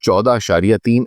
$14.3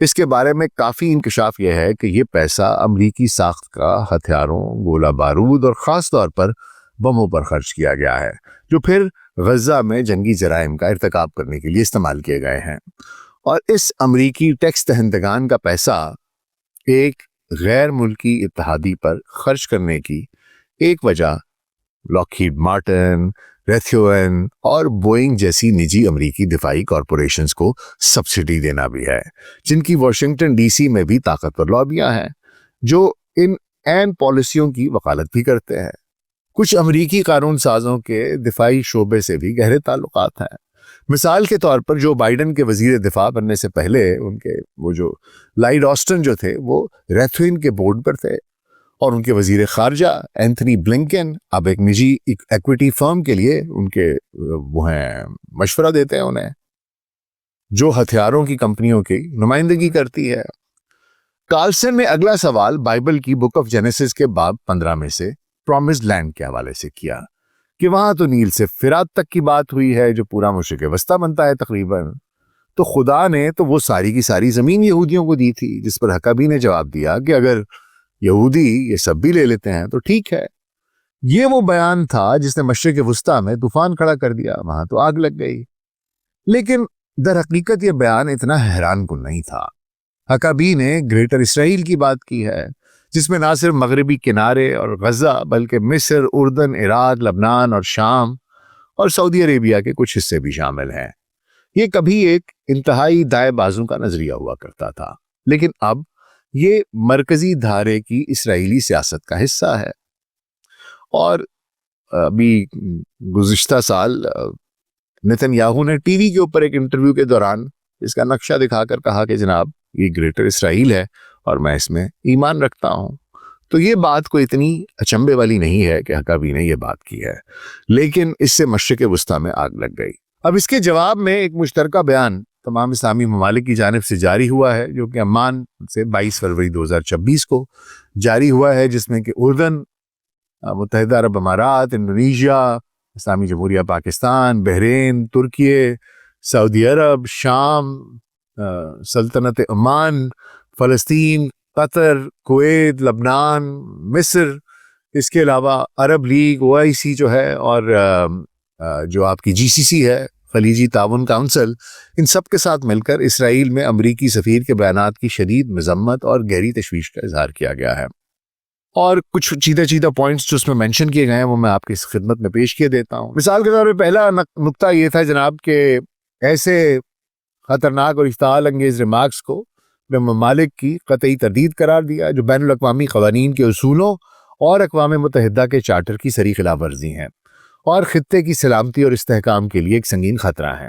اس کے بارے میں کافی انکشاف یہ ہے کہ یہ پیسہ امریکی ساخت کا ہتھیاروں، گولہ بارود اور خاص طور پر بموں پر خرچ کیا گیا ہے، جو پھر غزہ میں جنگی جرائم کا ارتکاب کرنے کے لیے استعمال کیے گئے ہیں۔ اور اس امریکی ٹیکس دہندگان کا پیسہ ایک غیر ملکی اتحادی پر خرچ کرنے کی ایک وجہ لاکہیڈ مارٹن، ریتھیون اور بوئنگ جیسی نجی امریکی دفاعی کارپوریشنز کو سبسڈی دینا بھی ہے، جن کی واشنگٹن ڈی سی میں بھی طاقتور لابیاں ہیں جو ان عین پالیسیوں کی وکالت بھی کرتے ہیں۔ کچھ امریکی قانون سازوں کے دفاعی شعبے سے بھی گہرے تعلقات ہیں۔ مثال کے طور پر جو بائیڈن کے وزیر دفاع بننے سے پہلے ان کے وہ جو لائیڈ آسٹن جو تھے وہ ریتھوین کے بورڈ پر تھے، اور ان کے وزیر خارجہ اینتھنی بلنکن اب ایک نجی ایکویٹی فرم کے لیے ان کے وہ ہیں مشورہ دیتے ہیں انہیں، جو ہتھیاروں کی کمپنیوں کی نمائندگی کرتی ہے۔ کارلسن نے اگلا سوال بائبل کی بک آف جینیسس کے باب 15 میں سے پرومسڈ لینڈ کے حوالے سے کیا کہ وہاں تو نیل سے فرات تک کی بات ہوئی ہے جو پورا مشرق وسطیٰ بنتا ہے تقریباً، تو خدا نے تو وہ ساری کی ساری زمین یہودیوں کو دی تھی، جس پر حقابی نے جواب دیا کہ اگر یہودی یہ سب بھی لے لیتے ہیں تو ٹھیک ہے۔ یہ وہ بیان تھا جس نے مشرق وسطیٰ میں طوفان کھڑا کر دیا، وہاں تو آگ لگ گئی۔ لیکن در حقیقت یہ بیان اتنا حیران کن نہیں تھا۔ حقابی نے گریٹر اسرائیل کی بات کی ہے، جس میں نہ صرف مغربی کنارے اور غزہ بلکہ مصر، اردن، عراق، لبنان اور شام اور سعودی عربیہ کے کچھ حصے بھی شامل ہیں۔ یہ کبھی ایک انتہائی دائیں بازو کا نظریہ ہوا کرتا تھا، لیکن اب یہ مرکزی دھارے کی اسرائیلی سیاست کا حصہ ہے۔ اور ابھی گزشتہ سال نتن یاہو نے ٹی وی کے اوپر ایک انٹرویو کے دوران اس کا نقشہ دکھا کر کہا کہ جناب یہ گریٹر اسرائیل ہے اور میں اس میں ایمان رکھتا ہوں۔ تو یہ بات کوئی اتنی اچنبے والی نہیں ہے کہ حقابی نے یہ بات کی ہے، لیکن اس سے مشرق وسطیٰ میں آگ لگ گئی۔ اب اس کے جواب میں ایک مشترکہ بیان تمام اسلامی ممالک کی جانب سے جاری ہوا ہے، جو کہ عمان سے 22 فروری 2026 کو جاری ہوا ہے، جس میں کہ اردن، متحدہ عرب امارات، انڈونیشیا، اسلامی جمہوریہ پاکستان، بحرین، ترکیے، سعودی عرب، شام، سلطنت عمان، فلسطین، قطر، کویت، لبنان، مصر، اس کے علاوہ عرب لیگ، OIC جو ہے، اور جو آپ کی GCC ہے، خلیجی تعاون کونسل، ان سب کے ساتھ مل کر اسرائیل میں امریکی سفیر کے بیانات کی شدید مذمت اور گہری تشویش کا اظہار کیا گیا ہے۔ اور کچھ چیدہ پوائنٹس جو اس میں مینشن کیے گئے ہیں وہ میں آپ کی خدمت میں پیش کیے دیتا ہوں۔ مثال کے طور پہ پہلا نقطہ یہ تھا جناب کہ ایسے خطرناک اور اشتعال انگیز ریمارکس کو ممالک کی قطعی تردید قرار دیا جو بین الاقوامی قوانین کے اصولوں اور اقوام متحدہ کے چارٹر کی صریح خلاف ورزی ہیں اور خطے کی سلامتی اور استحکام کے لیے ایک سنگین خطرہ ہیں۔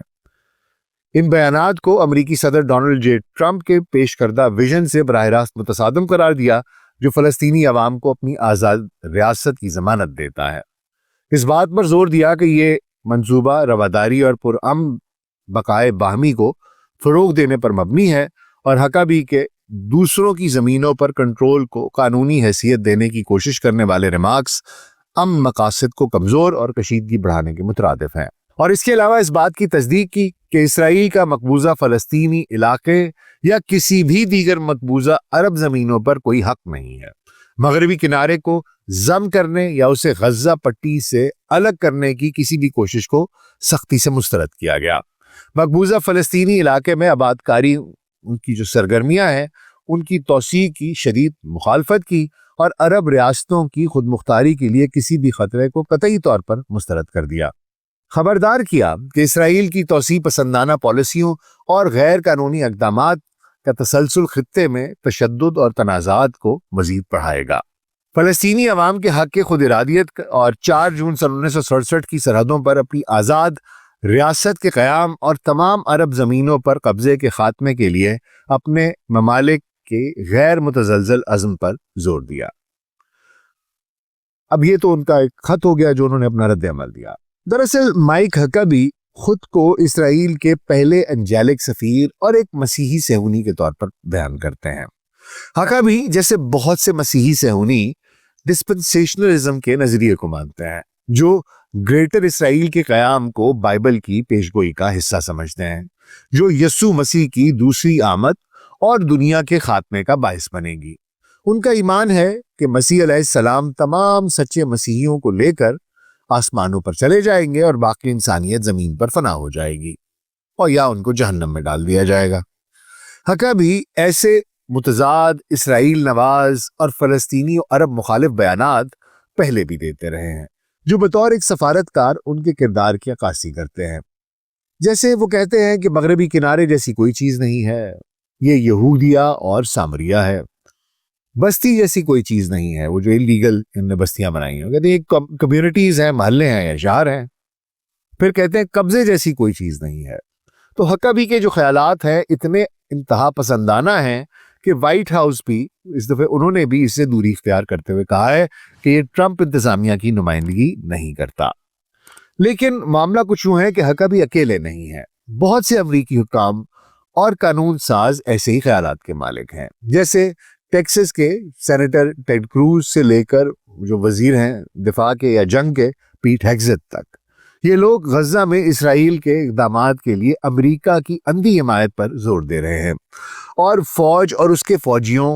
ان بیانات کو امریکی صدر ڈونلڈ جے ٹرمپ کے پیش کردہ ویژن سے براہ راست متصادم قرار دیا، جو فلسطینی عوام کو اپنی آزاد ریاست کی ضمانت دیتا ہے۔ اس بات پر زور دیا کہ یہ منصوبہ رواداری اور پرامن بقائے باہمی کو فروغ دینے پر مبنی ہے، اور حقابی کے دوسروں کی زمینوں پر کنٹرول کو قانونی حیثیت دینے کی کوشش کرنے والے ریمارکس امن مقاصد کو کمزور اور کشیدگی بڑھانے کے مترادف ہیں۔ اور اس کے علاوہ اس بات کی تصدیق کی کہ اسرائیل کا مقبوضہ فلسطینی علاقے یا کسی بھی دیگر مقبوضہ عرب زمینوں پر کوئی حق نہیں ہے۔ مغربی کنارے کو ضم کرنے یا اسے غزہ پٹی سے الگ کرنے کی کسی بھی کوشش کو سختی سے مسترد کیا گیا۔ مقبوضہ فلسطینی علاقے میں آباد کاری ان کی جو سرگرمیاں ہیں ان کی توسیع کی شدید مخالفت کی اور عرب ریاستوں کی خود مختاری کے لیے کسی بھی خطرے کو قطعی طور پر مسترد کر دیا۔ خبردار کیا کہ اسرائیل کی توسیع پسندانہ پالیسیوں اور غیر قانونی اقدامات کا تسلسل خطے میں تشدد اور تنازعات کو مزید بڑھائے گا۔ فلسطینی عوام کے حق خود ارادیت اور 4 جون سن 1967 کی سرحدوں پر اپنی آزاد ریاست کے قیام اور تمام عرب زمینوں پر قبضے کے خاتمے کے لیے اپنے ممالک کے غیر متزلزل عزم پر زور دیا۔ اب یہ تو ان کا ایک خط ہو گیا جو انہوں نے اپنا رد عمل دیا۔ دراصل مائک حقابی خود کو اسرائیل کے پہلے انجیلک سفیر اور ایک مسیحی صہیونی کے طور پر بیان کرتے ہیں۔ حقابی جیسے بہت سے مسیحی صہیونی ڈسپنسیشنلزم کے نظریے کو مانتے ہیں، جو گریٹر اسرائیل کے قیام کو بائبل کی پیشگوئی کا حصہ سمجھتے ہیں، جو یسوع مسیح کی دوسری آمد اور دنیا کے خاتمے کا باعث بنے گی۔ ان کا ایمان ہے کہ مسیح علیہ السلام تمام سچے مسیحیوں کو لے کر آسمانوں پر چلے جائیں گے اور باقی انسانیت زمین پر فنا ہو جائے گی اور یا ان کو جہنم میں ڈال دیا جائے گا۔ حقابی ایسے متضاد، اسرائیل نواز اور فلسطینی و عرب مخالف بیانات پہلے بھی دیتے رہے ہیں، جو بطور ایک سفارتکار ان کے کردار کی عکاسی کرتے ہیں۔ جیسے وہ کہتے ہیں کہ مغربی کنارے جیسی کوئی چیز نہیں ہے، یہ یہودیہ اور سامریہ ہے۔ بستی جیسی کوئی چیز نہیں ہے، وہ جو انلیگل ان نے بستیاں بنائی ہیں، کہتے ہیں کمیونٹیز ہیں، محلے ہیں یا شہر ہیں۔ پھر کہتے ہیں قبضے جیسی کوئی چیز نہیں ہے۔ تو حقابی کے جو خیالات ہیں اتنے انتہا پسندانہ ہیں کہ وائٹ ہاؤس بھی اس دفعہ انہوں نے بھی اس سے دوری اختیار کرتے ہوئے کہا ہے کہ یہ ٹرمپ انتظامیہ کی نمائندگی نہیں کرتا۔ لیکن معاملہ کچھ یوں ہے کہ حقابی اکیلے نہیں ہیں، بہت سے امریکی حکام اور قانون ساز ایسے ہی خیالات کے مالک ہیں، جیسے ٹیکسس کے سینیٹر ٹیڈ کروز سے لے کر جو وزیر ہیں دفاع کے یا جنگ کے پیٹ ہیگزت تک۔ یہ لوگ غزہ میں اسرائیل کے اقدامات کے لیے امریکہ کی اندھی حمایت پر زور دے رہے ہیں اور فوج اور اس کے فوجیوں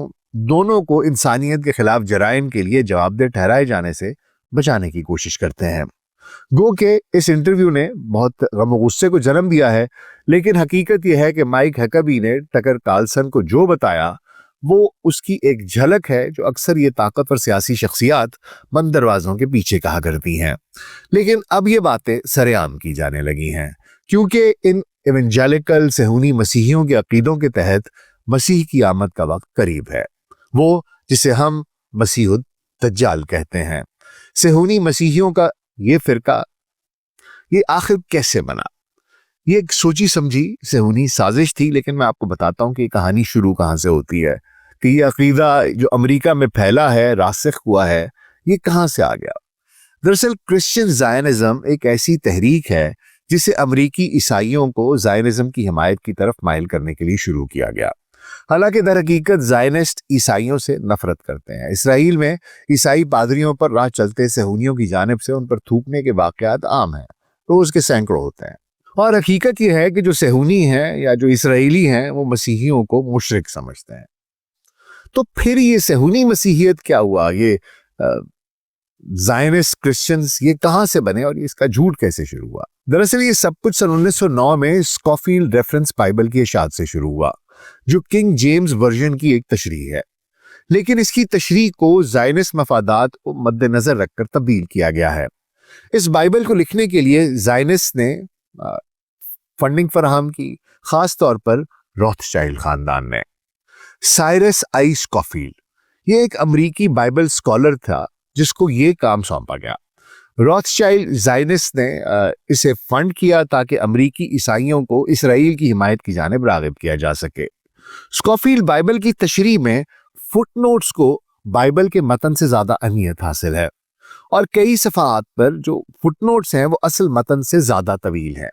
دونوں کو انسانیت کے خلاف جرائم کے لیے جواب دہ ٹھہرائے جانے سے بچانے کی کوشش کرتے ہیں۔ گو کہ اس انٹرویو نے بہت غم و غصے کو جنم دیا ہے، لیکن حقیقت یہ ہے کہ مائک حقابی نے ٹکر کارلسن کو جو بتایا وہ اس کی ایک جھلک ہے جو اکثر یہ طاقتور سیاسی شخصیات بند دروازوں کے پیچھے کہا کرتی ہیں۔ لیکن اب یہ باتیں سر عام کی جانے لگی ہیں، کیونکہ ان ایونجیلکل صہیونی مسیحیوں کے عقیدوں کے تحت مسیح کی آمد کا وقت قریب ہے، وہ جسے ہم مسیح الدجال کہتے ہیں۔ صہیونی مسیحیوں کا یہ فرقہ یہ آخر کیسے بنا؟ یہ ایک سوچی سمجھی صہیونی سازش تھی، لیکن میں آپ کو بتاتا ہوں کہ یہ کہانی شروع کہاں سے ہوتی ہے، کہ یہ عقیدہ جو امریکہ میں پھیلا ہے، راسخ ہوا ہے، یہ کہاں سے آ گیا۔ دراصل کرسچن زائنزم ایک ایسی تحریک ہے جسے امریکی عیسائیوں کو زائنزم کی حمایت کی طرف مائل کرنے کے لیے شروع کیا گیا۔ حالانکہ در حقیقت زائنسٹ عیسائیوں سے نفرت کرتے ہیں۔ اسرائیل میں عیسائی پادریوں پر راہ چلتے صہیونیوں کی جانب سے ان پر تھوکنے کے واقعات عام ہیں، روز کے سینکڑوں ہوتے ہیں۔ اور حقیقت یہ ہے کہ جو صہیونی ہیں یا جو اسرائیلی ہیں وہ مسیحیوں کو مشرک سمجھتے ہیں۔ تو پھر یہ صہیونی مسیحیت کیا ہوا؟ یہ زائنسٹ کرسچنز یہ کہاں سے بنے اور اس کا جھوٹ کیسے شروع ہوا؟ دراصل یہ سب کچھ سن 1909 میں اسکوفیلڈ ریفرنس بائبل کی اشاعت سے شروع ہوا، جو کنگ جیمز ورژن کی ایک تشریح ہے، لیکن اس کی تشریح کو زائنسٹ مفادات کو مد نظر رکھ کر تبدیل کیا گیا ہے۔ اس بائبل کو لکھنے کے لیے زائنسٹ نے فنڈنگ فراہم کی، خاص طور پر روتھشائلڈ خاندان نے۔ سائرس آئی اسکوفیلڈ یہ ایک امریکی بائبل اسکالر تھا جس کو یہ کام سونپا گیا۔ روتھشائلڈ زائنسٹ نے اسے فنڈ کیا تاکہ امریکی عیسائیوں کو اسرائیل کی حمایت کی جانب راغب کیا جا سکے۔ اسکوفیلڈ بائبل کی تشریح میں فٹ نوٹس کو بائبل کے متن سے زیادہ اہمیت حاصل ہے، اور کئی صفحات پر جو فٹ نوٹس ہیں وہ اصل متن سے زیادہ طویل ہیں۔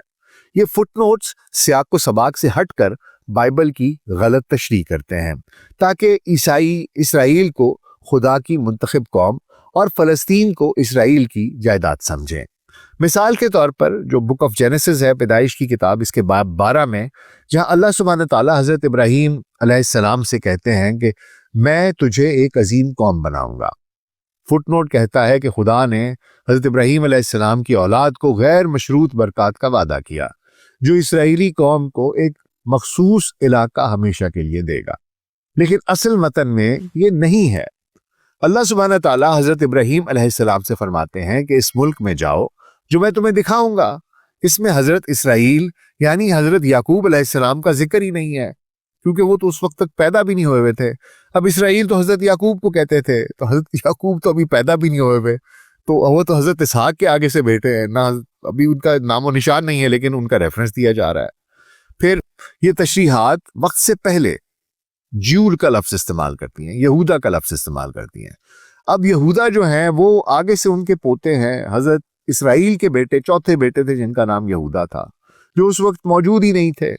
یہ فٹ نوٹس سیاق و سباق سے ہٹ کر بائبل کی غلط تشریح کرتے ہیں تاکہ عیسائی اسرائیل کو خدا کی منتخب قوم اور فلسطین کو اسرائیل کی جائیداد سمجھیں۔ مثال کے طور پر جو بک آف جینیسس ہے، پیدائش کی کتاب، اس کے باب 12 میں جہاں اللہ سبحانہ تعالیٰ حضرت ابراہیم علیہ السلام سے کہتے ہیں کہ میں تجھے ایک عظیم قوم بناؤں گا، فٹ نوٹ کہتا ہے کہ خدا نے حضرت ابراہیم علیہ السلام کی اولاد کو غیر مشروط برکات کا وعدہ کیا جو اسرائیلی قوم کو ایک مخصوص علاقہ ہمیشہ کے لیے دے گا، لیکن اصل متن میں یہ نہیں ہے۔ اللہ سبحانہ تعالیٰ حضرت ابراہیم علیہ السلام سے فرماتے ہیں کہ اس ملک میں جاؤ جو میں تمہیں دکھاؤں گا۔ اس میں حضرت اسرائیل یعنی حضرت یعقوب علیہ السلام کا ذکر ہی نہیں ہے، کیونکہ وہ تو اس وقت تک پیدا بھی نہیں ہوئے ہوئے تھے۔ اب اسرائیل تو حضرت یعقوب کو کہتے تھے، تو حضرت یعقوب تو ابھی پیدا بھی نہیں ہوئے ہوئے، تو وہ تو حضرت اسحاق کے آگے سے بیٹے ہیں، نہ ابھی ان کا نام و نشان نہیں ہے، لیکن ان کا ریفرنس دیا جا رہا ہے۔ پھر یہ تشریحات وقت سے پہلے جیول کا لفظ استعمال کرتی ہیں، یہودا کا لفظ استعمال کرتی ہیں۔ اب یہودا جو ہیں وہ آگے سے ان کے پوتے ہیں، حضرت اسرائیل کے بیٹے، چوتھے بیٹے تھے جن کا نام یہودا تھا، جو اس وقت موجود ہی نہیں تھے۔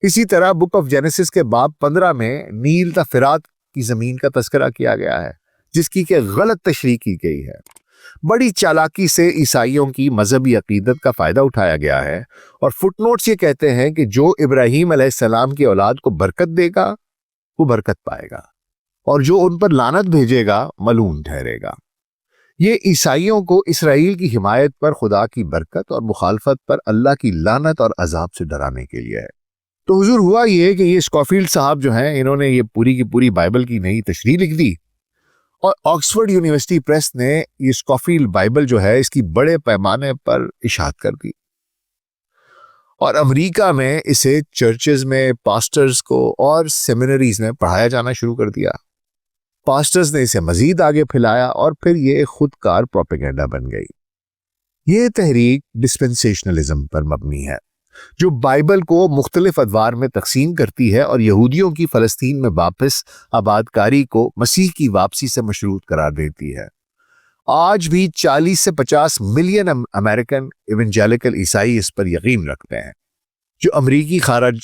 اسی طرح بک آف جینیسس کے باب 15 میں نیل تا فرات کی زمین کا تذکرہ کیا گیا ہے، جس کی کہ غلط تشریح کی گئی ہے۔ بڑی چالاکی سے عیسائیوں کی مذہبی عقیدت کا فائدہ اٹھایا گیا ہے، اور فٹ نوٹس یہ کہتے ہیں کہ جو ابراہیم علیہ السلام کی اولاد کو برکت دے گا وہ برکت پائے گا، اور جو ان پر لعنت بھیجے گا ملعون ٹھہرے گا۔ یہ عیسائیوں کو اسرائیل کی حمایت پر خدا کی برکت اور مخالفت پر اللہ کی لعنت اور عذاب سے ڈرانے کے لیے ہے۔ تو حضور ہوا یہ کہ یہ اسکوفیلڈ صاحب جو ہیں، انہوں نے یہ پوری کی پوری بائبل کی نئی تشریح لکھ دی، اور آکسفورڈ یونیورسٹی پریس نے یہ اسکوفیلڈ بائبل جو ہے اس کی بڑے پیمانے پر اشاعت کر دی، اور امریکہ میں اسے چرچز میں پاسٹرز کو اور سیمینریز میں پڑھایا جانا شروع کر دیا۔ پاسٹرز نے اسے مزید آگے پھیلایا اور پھر یہ خود کار پروپیگنڈا بن گئی۔ یہ تحریک ڈسپنسیشنلزم پر مبنی ہے، جو بائبل کو مختلف ادوار میں تقسیم کرتی ہے اور یہودیوں کی فلسطین میں واپس آبادکاری کو مسیح کی واپسی سے مشروط قرار دیتی ہے۔ آج بھی 40 سے 50 ملین امریکن ایونجیلیکل عیسائی اس پر یقین رکھتے ہیں، جو امریکی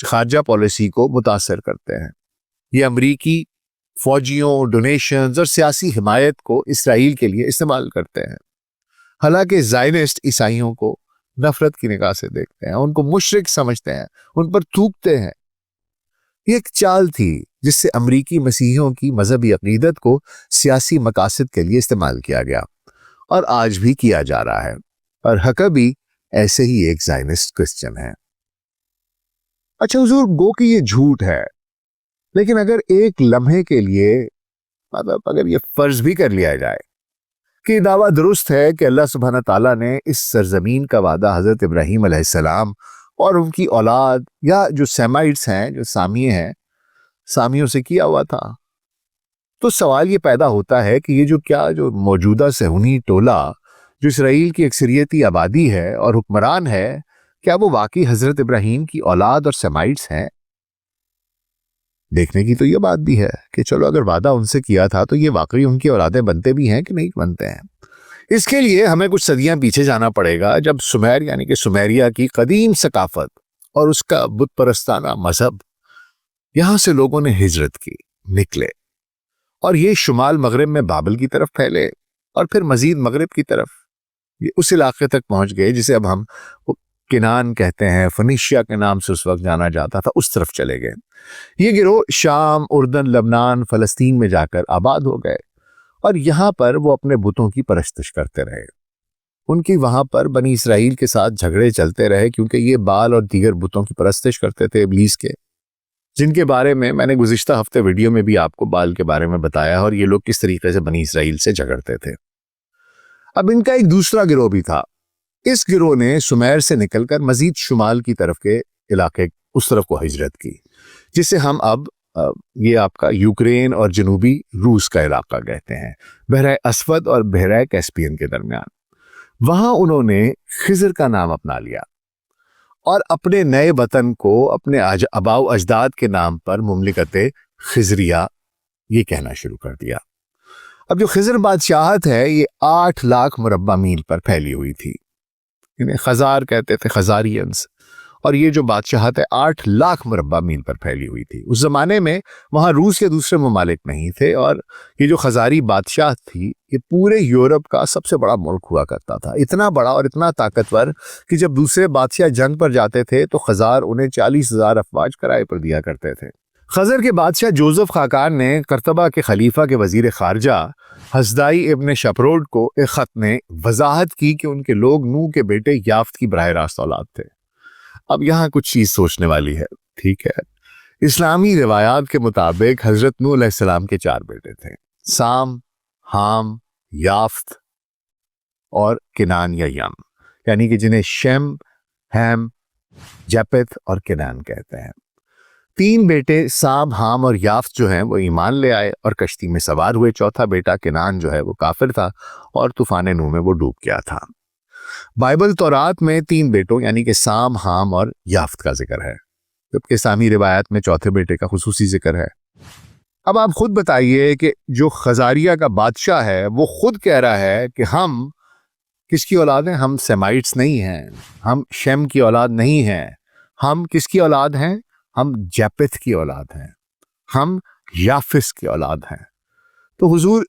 خارجہ پالیسی کو متاثر کرتے ہیں۔ یہ امریکی فوجیوں، ڈونیشنز اور سیاسی حمایت کو اسرائیل کے لیے استعمال کرتے ہیں۔ حالانکہ زائنسٹ عیسائیوں کو نفرت کی نگاہ سے دیکھتے ہیں، ان کو مشرک سمجھتے ہیں، ان پر تھوکتے ہیں۔ یہ ایک چال تھی جس سے امریکی مسیحیوں کی مذہبی عقیدت کو سیاسی مقاصد کے لیے استعمال کیا گیا، اور آج بھی کیا جا رہا ہے، اور حقبی ایسے ہی ایک زائنسٹ کرسچن ہے۔ اچھا حضور، گو کہ یہ جھوٹ ہے، لیکن اگر ایک لمحے کے لیے اگر یہ فرض بھی کر لیا جائے کہ یہ دعویٰ درست ہے کہ اللہ سبحانہ تعالیٰ نے اس سرزمین کا وعدہ حضرت ابراہیم علیہ السلام اور ان کی اولاد یا جو سیمائٹس ہیں، جو سامیے ہیں، سامیوں سے کیا ہوا تھا، تو سوال یہ پیدا ہوتا ہے کہ یہ جو موجودہ صہیونی ٹولہ جو اسرائیل کی اکثریتی آبادی ہے اور حکمران ہے، کیا وہ واقعی حضرت ابراہیم کی اولاد اور سیمائٹس ہیں؟ دیکھنے کی تو یہ بات بھی ہے کہ چلو اگر وعدہ ان سے کیا تھا تو یہ واقعی ان کی اولادیں بنتے بھی ہیں کہ نہیں بنتے ہیں۔ اس کے لیے ہمیں کچھ صدیاں پیچھے جانا پڑے گا، جب سمیر یعنی کہ سمیریا کی قدیم ثقافت اور اس کا بت پرستانہ مذہب، یہاں سے لوگوں نے ہجرت کی، نکلے، اور یہ شمال مغرب میں بابل کی طرف پھیلے، اور پھر مزید مغرب کی طرف یہ اس علاقے تک پہنچ گئے جسے اب ہم کنان کہتے ہیں، فنیشیا کے نام سے اس وقت جانا جاتا تھا، اس طرف چلے گئے۔ یہ گروہ شام، اردن، لبنان، فلسطین میں جا کر آباد ہو گئے، اور یہاں پر وہ اپنے بتوں کی پرستش کرتے رہے۔ ان کی وہاں پر بنی اسرائیل کے ساتھ جھگڑے چلتے رہے، کیونکہ یہ بال اور دیگر بتوں کی پرستش کرتے تھے ابلیس کے، جن کے بارے میں نے گزشتہ ہفتے ویڈیو میں بھی آپ کو بال کے بارے میں بتایا، اور یہ لوگ کس طریقے سے بنی اسرائیل سے جھگڑتے تھے۔ اب ان کا ایک دوسرا گروہ بھی تھا۔ اس گروہ نے سمیر سے نکل کر مزید شمال کی طرف کے علاقے اس طرف کو ہجرت کی، جسے ہم اب یہ آپ کا یوکرین اور جنوبی روس کا علاقہ کہتے ہیں، بحیرہ اسود اور بحیرہ کیسپین کے درمیان۔ وہاں انہوں نے خضر کا نام اپنا لیا، اور اپنے نئے وطن کو اپنے آباء و اجداد کے نام پر مملکت خضریہ یہ کہنا شروع کر دیا۔ اب جو خضر بادشاہت ہے یہ 8 لاکھ مربع میل پر پھیلی ہوئی تھی، انہیں خزار کہتے تھے، خزارینز، اور یہ جو بادشاہت ہے 8 لاکھ مربع میل پر پھیلی ہوئی تھی۔ اس زمانے میں وہاں روس کے دوسرے ممالک نہیں تھے، اور یہ جو خزاری بادشاہ تھی یہ پورے یورپ کا سب سے بڑا ملک ہوا کرتا تھا، اتنا بڑا اور اتنا طاقتور کہ جب دوسرے بادشاہ جنگ پر جاتے تھے تو خزار انہیں 40,000 افواج کرائے پر دیا کرتے تھے۔ خزر کے بادشاہ جوزف خاقان نے قرطبہ کے خلیفہ کے وزیر خارجہ حسدائی ابن شپروڈ کو ایک خط نے وضاحت کی کہ ان کے لوگ نوح کے بیٹے یافت کی براہ راست اولاد تھے۔ اب یہاں کچھ چیز سوچنے والی ہے، ٹھیک ہے؟ اسلامی روایات کے مطابق حضرت نوح علیہ السلام کے 4 بیٹے تھے، سام، حام، یافت اور کنان یا یم، یعنی کہ جنہیں شیم، ہیم، جیپت اور کنان کہتے ہیں۔ 3 بیٹے سام، حام اور یافت جو ہیں وہ ایمان لے آئے اور کشتی میں سوار ہوئے۔ چوتھا بیٹا کنان جو ہے وہ کافر تھا اور طوفان نوح میں وہ ڈوب گیا تھا۔ بائبل تورات میں 3 بیٹوں یعنی کہ سام، حام اور یافت کا ذکر ہے، جبکہ اسلامی روایات میں چوتھے بیٹے کا خصوصی ذکر ہے۔ اب آپ خود بتائیے کہ جو خزاریہ کا بادشاہ ہے وہ خود کہہ رہا ہے کہ ہم کس کی اولاد ہیں؟ ہم سیمائٹس نہیں ہیں، ہم شیم کی اولاد نہیں ہیں، ہم کس کی اولاد ہیں؟ ہم جیپت کی اولاد ہیں، ہم یافس کی اولاد ہیں۔ تو حضور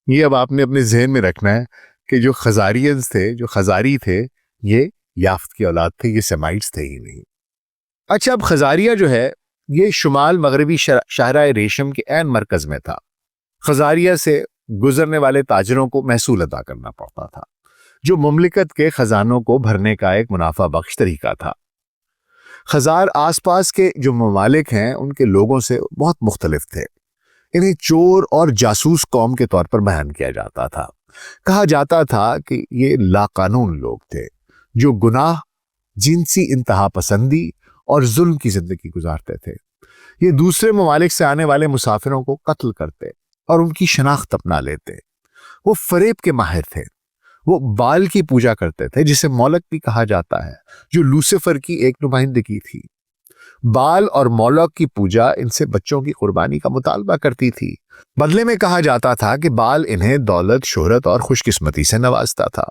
یہ اب آپ نے اپنے ذہن میں رکھنا ہے کہ جو خزاریز تھے، جو خزاری تھے، یہ یافت کی اولاد تھے، یہ سیمائٹس تھے ہی نہیں۔ اچھا، اب خزاریہ جو ہے یہ شمال مغربی شاہراہ ریشم کے عین مرکز میں تھا۔ خزاریہ سے گزرنے والے تاجروں کو محصول ادا کرنا پڑتا تھا، جو مملکت کے خزانوں کو بھرنے کا ایک منافع بخش طریقہ تھا۔ خزار آس پاس کے جو ممالک ہیں ان کے لوگوں سے بہت مختلف تھے۔ انہیں چور اور جاسوس قوم کے طور پر بیان کیا جاتا تھا۔ کہا جاتا تھا کہ یہ لاقانون لوگ تھے جو گناہ، جنسی انتہا پسندی اور ظلم کی زندگی گزارتے تھے۔ یہ دوسرے ممالک سے آنے والے مسافروں کو قتل کرتے اور ان کی شناخت اپنا لیتے۔ وہ فریب کے ماہر تھے۔ وہ بال کی پوجا کرتے تھے، جسے مولک بھی کہا جاتا ہے، جو لوسیفر کی ایک نمائندگی تھی۔ بال اور مولک کی پوجا ان سے بچوں کی قربانی کا مطالبہ کرتی تھی۔ بدلے میں کہا جاتا تھا کہ بال انہیں دولت، شہرت اور خوش قسمتی سے نوازتا تھا۔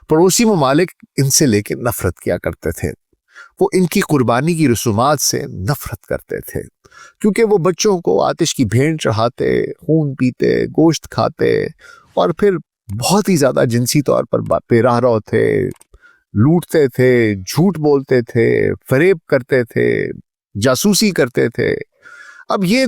پڑوسی ممالک ان سے لے کے نفرت کیا کرتے تھے۔ وہ ان کی قربانی کی رسومات سے نفرت کرتے تھے، کیونکہ وہ بچوں کو آتش کی بھیڑ چڑھاتے، خون پیتے، گوشت کھاتے اور پھر بہت ہی زیادہ جنسی طور پر بے راہ رو تھے، لوٹتے تھے، جھوٹ بولتے تھے، فریب کرتے تھے، جاسوسی کرتے تھے۔ اب یہ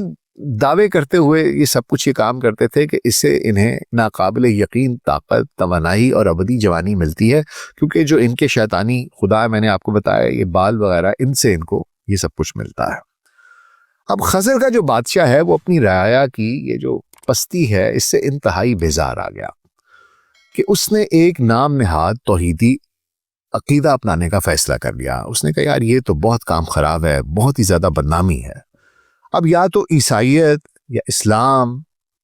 دعوے کرتے ہوئے یہ سب کچھ یہ کام کرتے تھے کہ اس سے انہیں ناقابل یقین طاقت، توانائی اور ابدی جوانی ملتی ہے، کیونکہ جو ان کے شیطانی خدا میں نے آپ کو بتایا یہ بال وغیرہ، ان سے ان کو یہ سب کچھ ملتا ہے۔ اب خضر کا جو بادشاہ ہے وہ اپنی رعایا کی یہ جو پستی ہے اس سے انتہائی بیزار آ گیا کہ اس نے ایک نام نہاد توحیدی عقیدہ اپنانے کا فیصلہ کر لیا۔ اس نے کہا یار یہ تو بہت کام خراب ہے، بہت ہی زیادہ بدنامی ہے۔ اب یا تو عیسائیت یا اسلام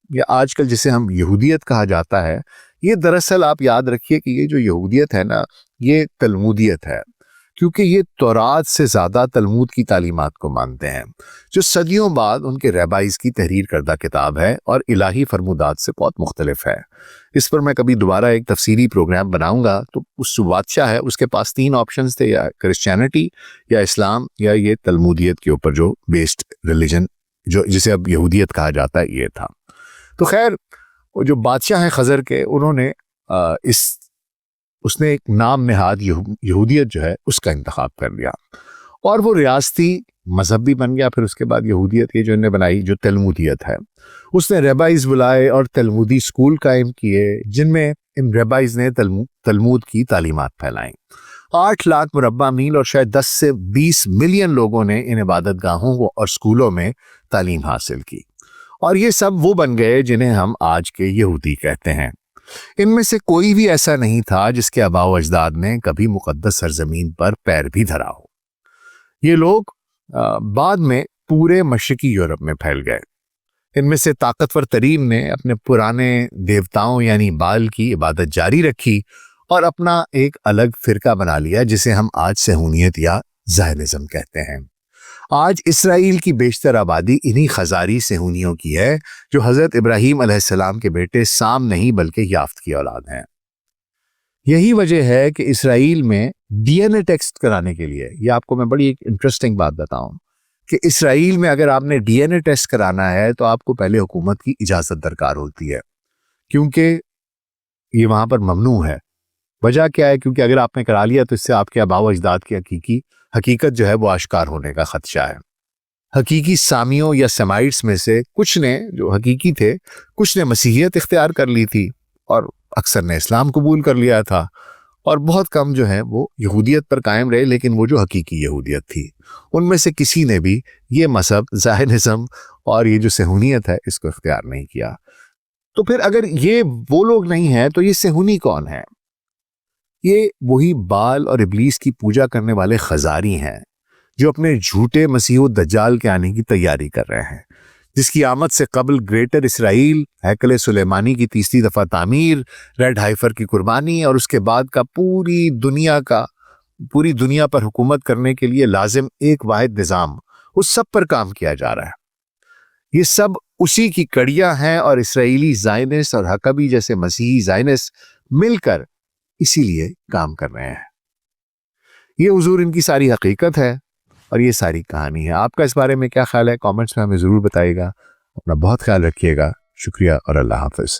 یا آج کل جسے ہم یہودیت کہا جاتا ہے، یہ دراصل آپ یاد رکھیے کہ یہ جو یہودیت ہے نا، یہ تلمودیت ہے، کیونکہ یہ تورات سے زیادہ تلمود کی تعلیمات کو مانتے ہیں، جو صدیوں بعد ان کے ریبائز کی تحریر کردہ کتاب ہے اور الہی فرمودات سے بہت مختلف ہے۔ اس پر میں کبھی دوبارہ ایک تفصیلی پروگرام بناؤں گا۔ تو اس جو بادشاہ ہے اس کے پاس 3 آپشنز تھے، یا کرسچینٹی یا اسلام یا یہ تلمودیت کے اوپر جو بیسڈ ریلیجن، جو جسے اب یہودیت کہا جاتا ہے، یہ تھا۔ تو خیر وہ جو بادشاہ ہیں خضر کے، انہوں نے اس نے ایک نام نہاد یہودیت جو ہے اس کا انتخاب کر لیا، اور وہ ریاستی مذہب بھی بن گیا۔ پھر اس کے بعد یہودیت یہ جو انہوں نے بنائی جو تلمودیت ہے، اس نے ریبائز بلائے اور تلمودی اسکول قائم کیے، جن میں ان ریبائز نے تلمود کی تعلیمات پھیلائیں۔ 8 لاکھ مربع میل اور شاید 10 سے 20 ملین لوگوں نے ان عبادت گاہوں اور اسکولوں میں تعلیم حاصل کی، اور یہ سب وہ بن گئے جنہیں ہم آج کے یہودی کہتے ہیں۔ ان میں سے کوئی بھی ایسا نہیں تھا جس کے آباء و اجداد نے کبھی مقدس سرزمین پر پیر بھی دھرا ہو۔ یہ لوگ بعد میں پورے مشرقی یورپ میں پھیل گئے۔ ان میں سے طاقتور ترین نے اپنے پرانے دیوتاؤں یعنی بال کی عبادت جاری رکھی اور اپنا ایک الگ فرقہ بنا لیا، جسے ہم آج صہیونیت یا زائنزم کہتے ہیں۔ آج اسرائیل کی بیشتر آبادی انہی خزاری صہیونیوں کی ہے، جو حضرت ابراہیم علیہ السلام کے بیٹے سام نہیں بلکہ یافت کی اولاد ہیں۔ یہی وجہ ہے کہ اسرائیل میں ڈی این اے ٹیسٹ کرانے کے لیے، یہ آپ کو میں بڑی ایک انٹرسٹنگ بات بتاؤں کہ اسرائیل میں اگر آپ نے ڈی این اے ٹیسٹ کرانا ہے تو آپ کو پہلے حکومت کی اجازت درکار ہوتی ہے، کیونکہ یہ وہاں پر ممنوع ہے۔ وجہ کیا ہے؟ کیونکہ اگر آپ نے کرا لیا تو اس سے آپ کے آباء و اجداد کی حقیقت جو ہے وہ آشکار ہونے کا خدشہ ہے۔ حقیقی سامیوں یا سیمائٹس میں سے کچھ نے جو حقیقی تھے، کچھ نے مسیحیت اختیار کر لی تھی اور اکثر نے اسلام قبول کر لیا تھا، اور بہت کم جو ہے وہ یہودیت پر قائم رہے، لیکن وہ جو حقیقی یہودیت تھی ان میں سے کسی نے بھی یہ مذہب زائنزم اور یہ جو صہیونیت ہے اس کو اختیار نہیں کیا۔ تو پھر اگر یہ وہ لوگ نہیں ہیں تو یہ صہیونی کون ہے؟ یہ وہی بال اور ابلیس کی پوجا کرنے والے خزاری ہیں، جو اپنے جھوٹے مسیح الدجال کے آنے کی تیاری کر رہے ہیں، جس کی آمد سے قبل گریٹر اسرائیل، ہیکل سلیمانی کی 30 دفعہ تعمیر، ریڈ ہائفر کی قربانی، اور اس کے بعد کا پوری دنیا پر حکومت کرنے کے لیے لازم ایک واحد نظام، اس سب پر کام کیا جا رہا ہے۔ یہ سب اسی کی کڑیاں ہیں، اور اسرائیلی زائنس اور حقبی جیسے مسیحی زائنس مل کر اسی لیے کام کر رہے ہیں۔ یہ حضور ان کی ساری حقیقت ہے اور یہ ساری کہانی ہے۔ آپ کا اس بارے میں کیا خیال ہے؟ کامنٹس میں ہمیں ضرور بتائیے گا۔ اپنا بہت خیال رکھیے گا۔ شکریہ اور اللہ حافظ۔